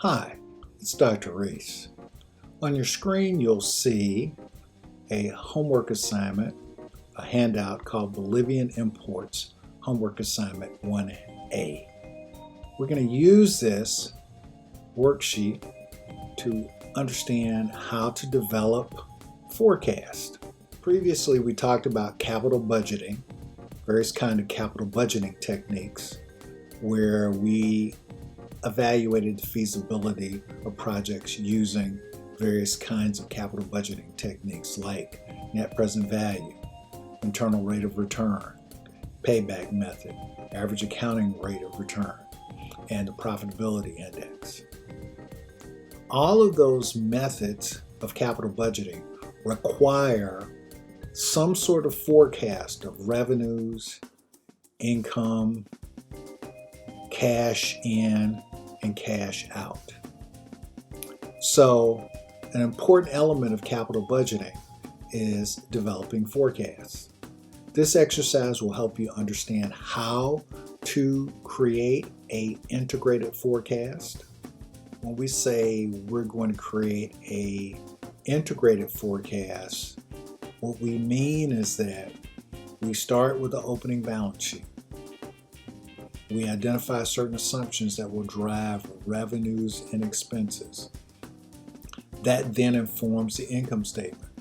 Hi, it's Dr. Reese. On your screen, you'll see a homework assignment, a handout called Bolivian Imports Homework Assignment 1A. We're going to use this worksheet to understand how to develop forecast. Previously, we talked about capital budgeting, various kinds of capital budgeting techniques, where we evaluated the feasibility of projects using various kinds of capital budgeting techniques like net present value, internal rate of return, payback method, average accounting rate of return, and the profitability index. All of those methods of capital budgeting require some sort of forecast of revenues, income, cash in, and cash out. So, an important element of capital budgeting is developing forecasts. This exercise will help you understand how to create an integrated forecast. When we say we're going to create an integrated forecast, what we mean is that we start with the opening balance sheet. We identify certain assumptions that will drive revenues and expenses. That then informs the income statement.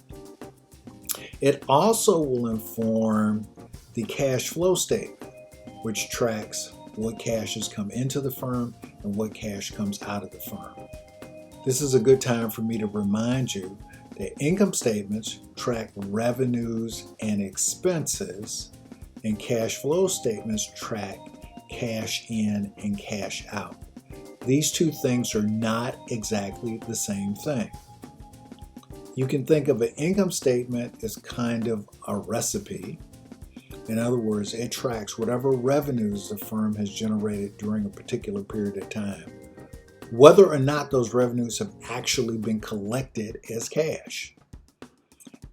It also will inform the cash flow statement, which tracks what cash has come into the firm and what cash comes out of the firm. This is a good time for me to remind you that income statements track revenues and expenses, and cash flow statements track cash in and cash out. These two things are not exactly the same thing. You can think of an income statement as kind of a recipe. In other words, it tracks whatever revenues the firm has generated during a particular period of time, whether or not those revenues have actually been collected as cash.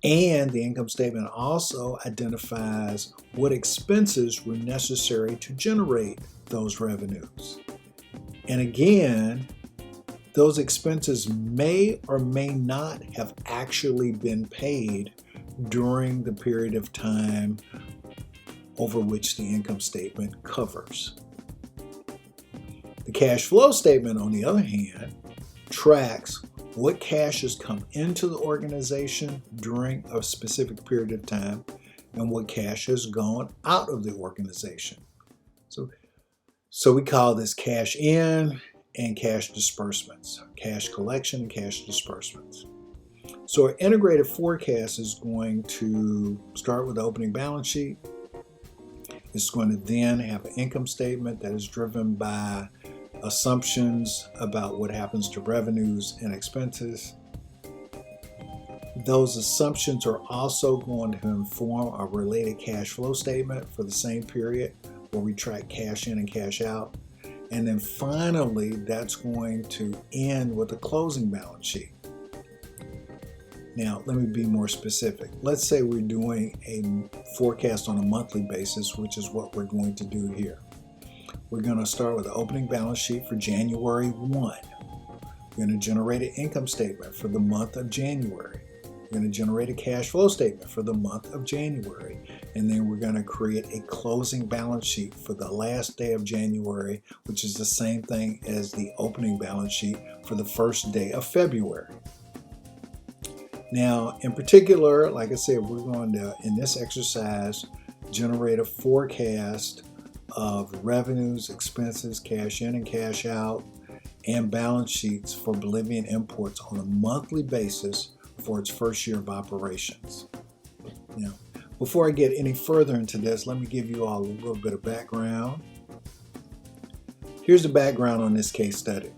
And the income statement also identifies what expenses were necessary to generate those revenues. And again, those expenses may or may not have actually been paid during the period of time over which the income statement covers. The cash flow statement, on the other hand, tracks what cash has come into the organization during a specific period of time and what cash has gone out of the organization. So we call this cash in and cash disbursements, cash collection and cash disbursements. So an integrated forecast is going to start with the opening balance sheet. It's going to then have an income statement that is driven by assumptions about what happens to revenues and expenses. Those assumptions are also going to inform a related cash flow statement for the same period where we track cash in and cash out. And then finally, that's going to end with a closing balance sheet. Now, let me be more specific. Let's say we're doing a forecast on a monthly basis, which is what we're going to do here. We're going to start with the opening balance sheet for January 1. We're going to generate an income statement for the month of January. We're going to generate a cash flow statement for the month of January. And then we're going to create a closing balance sheet for the last day of January, which is the same thing as the opening balance sheet for the first day of February. Now, in particular, like I said, we're going to, in this exercise, generate a forecast of revenues, expenses, cash in and cash out, and balance sheets for Bolivian Imports on a monthly basis for its first year of operations. Now, before I get any further into this, let me give you all a little bit of background. Here's the background on this case study.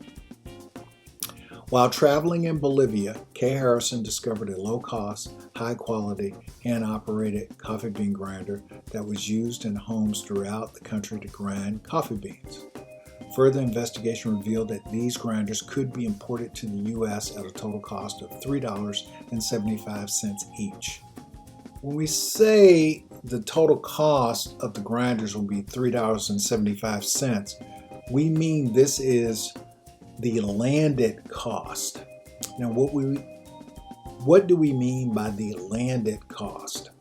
While traveling in Bolivia, Kay Harrison discovered a low-cost, high-quality, hand-operated coffee bean grinder that was used in homes throughout the country to grind coffee beans. Further investigation revealed that these grinders could be imported to the U.S. at a total cost of $3.75 each. When we say the total cost of the grinders will be $3.75, we mean this is the landed cost. Now, what do we mean by the landed cost?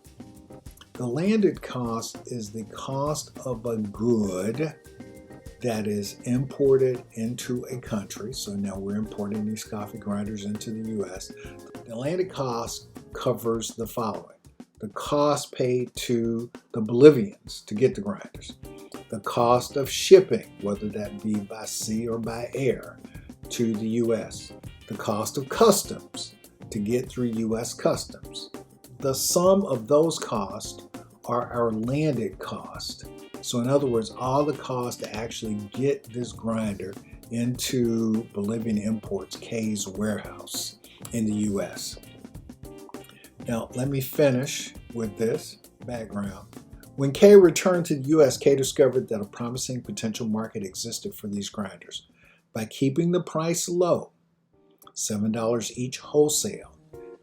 The landed cost is the cost of a good that is imported into a country. So now we're importing these coffee grinders into the US. The landed cost covers the following: the cost paid to the Bolivians to get the grinders, the cost of shipping, whether that be by sea or by air, to the US, the cost of customs to get through US customs. The sum of those costs are our landed cost. So in other words, all the costs to actually get this grinder into Bolivian Imports K's warehouse in the US. Now let me finish with this background. When Kay returned to the US, Kay discovered that a promising potential market existed for these grinders. By keeping the price low, $7 each wholesale,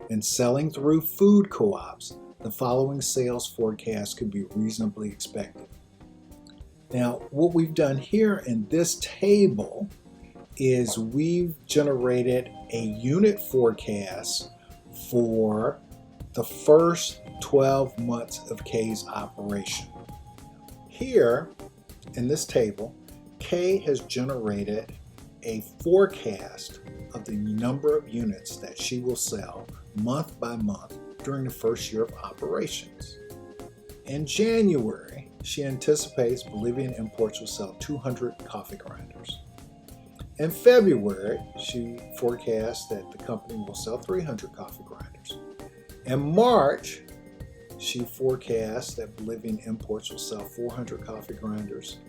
and selling through food co-ops, the following sales forecast could be reasonably expected. Now, what we've done here in this table is we've generated a unit forecast for the first 12 months of Kay's operation. Here in this table, Kay has generated a forecast of the number of units that she will sell month by month during the first year of operations. In January, she anticipates Bolivian Imports will sell 200 coffee grinders. In February, she forecasts that the company will sell 300 coffee grinders. In March, she forecasts that Bolivian Imports will sell 400 coffee grinders.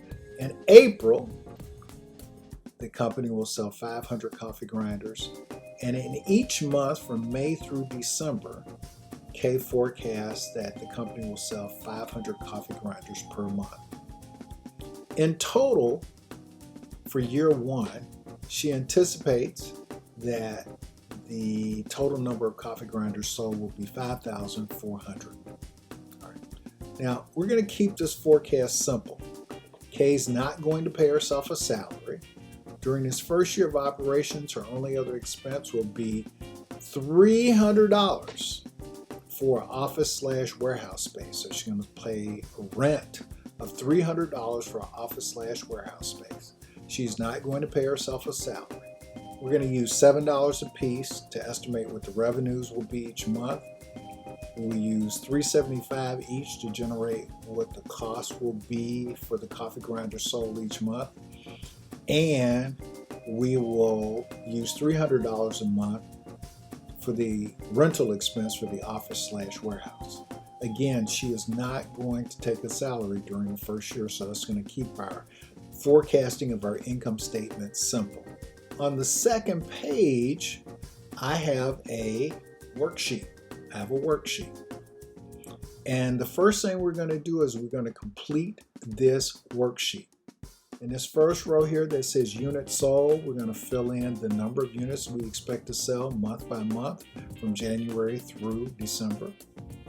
In April, the company will sell 500 coffee grinders. And in each month from May through December, Kay forecasts that the company will sell 500 coffee grinders per month. In total, for year one, she anticipates that the total number of coffee grinders sold will be 5,400. All right. Now, we're going to keep this forecast simple. Kay's not going to pay herself a salary. During this first year of operations, her only other expense will be $300 for office/warehouse space. So she's going to pay a rent of $300 for an office/warehouse space. She's not going to pay herself a salary. We're going to use $7 a piece to estimate what the revenues will be each month. We'll use $3.75 each to generate what the cost will be for the coffee grinder sold each month. And we will use $300 a month for the rental expense for the office/warehouse. Again, she is not going to take a salary during the first year, so that's going to keep our forecasting of our income statement simple. On the second page, I have a worksheet. And the first thing we're going to do is we're going to complete this worksheet. In this first row here that says units sold, we're going to fill in the number of units we expect to sell month by month from January through December.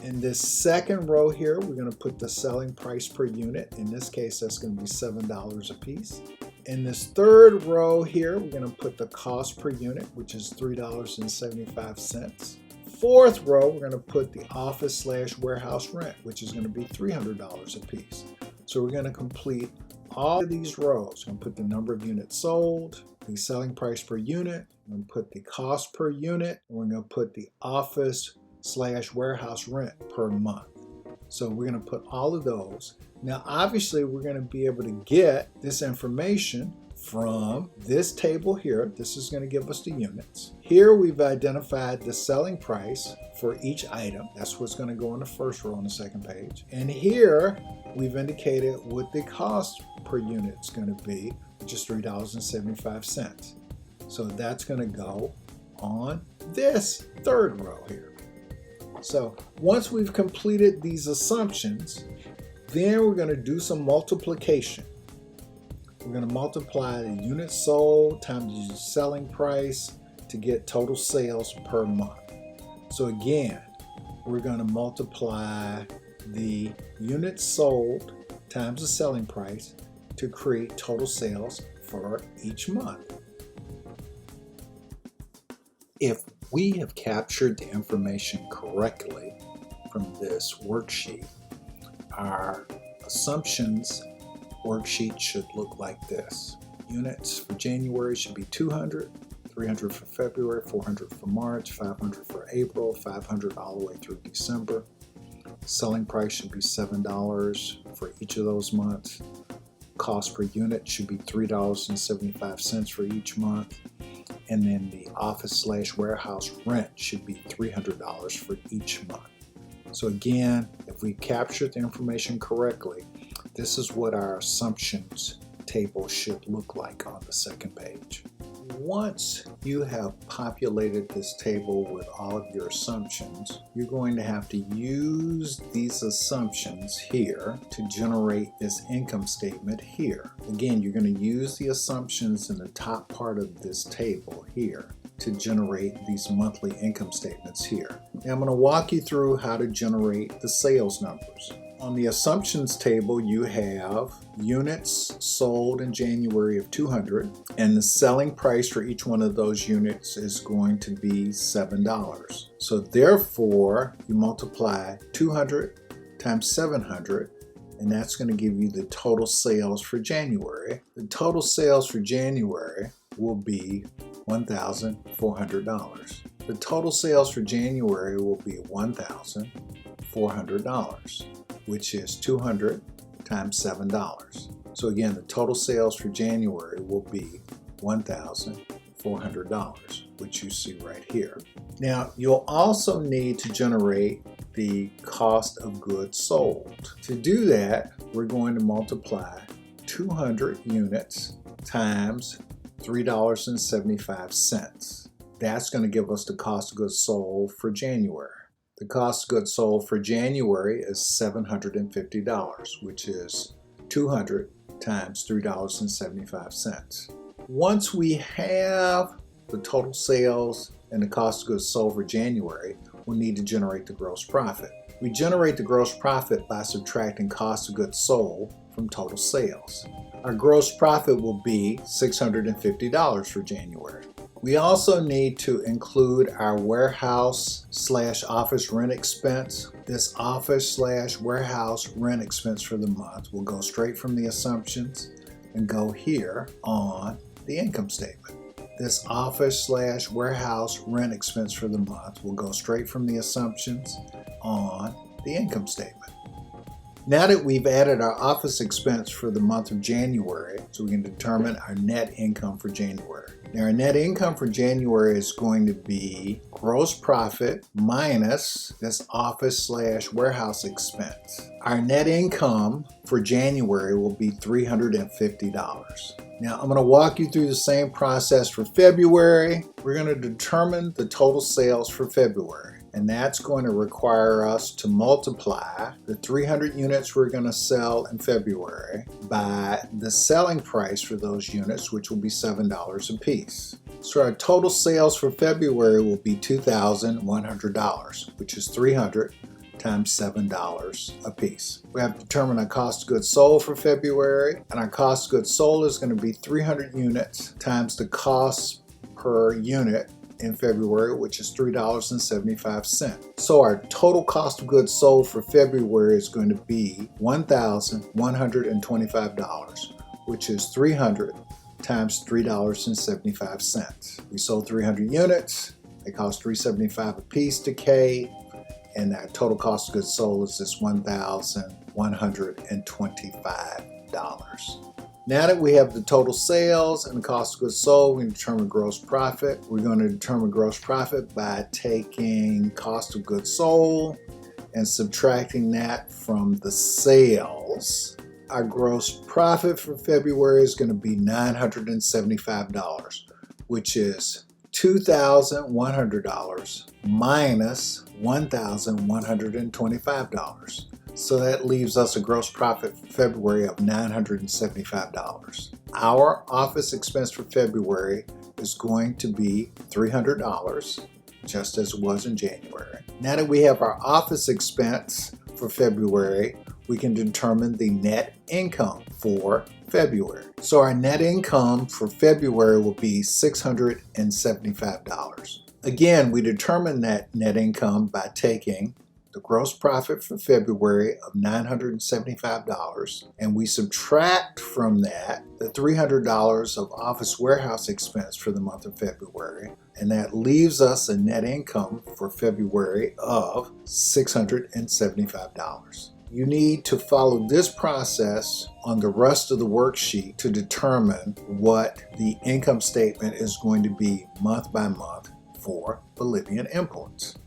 In this second row here, we're going to put the selling price per unit. In this case, that's going to be $7 a piece. In this third row here, we're going to put the cost per unit, which is $3.75. Fourth row, we're going to put the office/warehouse rent, which is going to be $300 a piece. So we're going to complete all of these rows. We're going to put the number of units sold, the selling price per unit, we're going to put the cost per unit, and we're going to put the office/warehouse rent per month. So we're going to put all of those. Now, obviously, we're going to be able to get this information from this table here. This is going to give us the units. Here we've identified the selling price for each item. That's what's going to go on the first row on the second page. And here we've indicated what the cost per unit is going to be, which is $3.75. So that's going to go on this third row here. So once we've completed these assumptions, then we're going to do some multiplication. We're going to multiply the units sold times the selling price to get total sales per month. So again, we're going to multiply the units sold times the selling price to create total sales for each month. If we have captured the information correctly from this worksheet, our assumptions worksheet should look like this. Units for January should be 200, 300 for February, 400 for March, 500 for April, 500 all the way through December. Selling price should be $7 for each of those months. Cost per unit should be $3.75 for each month. And then the office/warehouse rent should be $300 for each month. So again, if we captured the information correctly, this is what our assumptions table should look like on the second page. Once you have populated this table with all of your assumptions, you're going to have to use these assumptions here to generate this income statement here. Again, you're going to use the assumptions in the top part of this table here to generate these monthly income statements here. Now I'm going to walk you through how to generate the sales numbers. On the assumptions table, you have units sold in January of 200, and the selling price for each one of those units is going to be $7. So therefore, you multiply 200 times 700, and that's going to give you the total sales for January. The total sales for January will be $1,400. The total sales for January will be $1,400. Which is 200 times $7. So again, the total sales for January will be $1,400, which you see right here. Now, you'll also need to generate the cost of goods sold. To do that, we're going to multiply 200 units times $3.75. That's going to give us the cost of goods sold for January. The cost of goods sold for January is $750, which is 200 times $3.75. Once we have the total sales and the cost of goods sold for January, we'll need to generate the gross profit. We generate the gross profit by subtracting cost of goods sold from total sales. Our gross profit will be $650 for January. We also need to include our warehouse/office rent expense. This office/warehouse rent expense for the month will go straight from the assumptions and go here on the income statement. This office/warehouse rent expense for the month will go straight from the assumptions on the income statement. Now that we've added our office expense for the month of January, so we can determine our net income for January. Now our net income for January is going to be gross profit minus this office/warehouse expense. Our net income for January will be $350. Now I'm going to walk you through the same process for February. We're going to determine the total sales for February. And that's going to require us to multiply the 300 units we're going to sell in February by the selling price for those units, which will be $7 a piece. So our total sales for February will be $2,100, which is 300 times $7 a piece. We have to determine our cost of goods sold for February, and our cost of goods sold is going to be 300 units times the cost per unit in February, which is $3.75. So our total cost of goods sold for February is going to be $1,125, which is 300 times $3.75. We sold 300 units. They cost $3.75 a piece to K, and our total cost of goods sold is this $1,125. Now that we have the total sales and the cost of goods sold, we can determine gross profit. We're going to determine gross profit by taking cost of goods sold and subtracting that from the sales. Our gross profit for February is going to be $975, which is $2,100 minus $1,125. So that leaves us a gross profit for February of $975. Our office expense for February is going to be $300, just as it was in January. Now that we have our office expense for February, we can determine the net income for February. So our net income for February will be $675. Again, we determine that net income by taking the gross profit for February of $975, and we subtract from that the $300 of office warehouse expense for the month of February, and that leaves us a net income for February of $675. You need to follow this process on the rest of the worksheet to determine what the income statement is going to be month by month for Bolivian imports.